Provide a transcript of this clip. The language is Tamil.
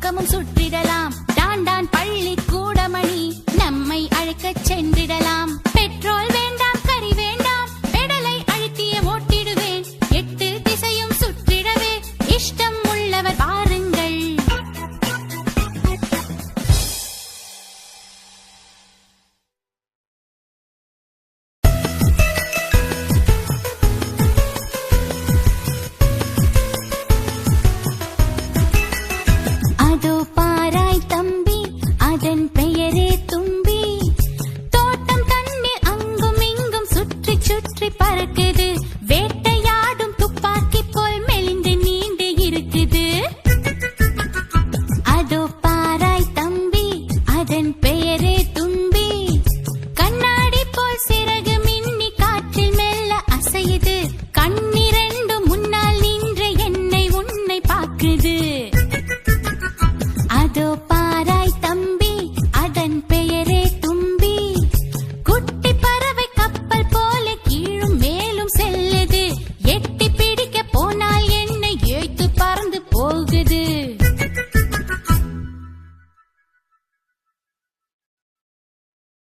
பக்கமும் சுற்றிடலாம். டான் டான் பள்ளி கூடமணி நம்மை அழைக்கச் சென்றிடலாம். பெட்ரோல் வேண்டாம், கறி வேண்டாம், பெடலை அழுத்திய ஓட்டிடுவேன். 8 திசையும் சுற்றிடவே இஷ்டம் உள்ளவர் பாருங்கள். அதோ பாராய் தம்பி, அதன் பெயரே தும்பி. தோட்டம் தண்ணீர் அங்கும் இங்கும் சுற்றி சுற்றி பறக்குது. வேட்டையாடும் துப்பாக்கி போல் மெலிந்து நீண்டு இருக்குது. அதோ பாராய் தம்பி, அதன் பெயரே தும்பி. கண்ணாடி போல் சிறகு மின்னி காற்றில் மெல்ல அசையுது.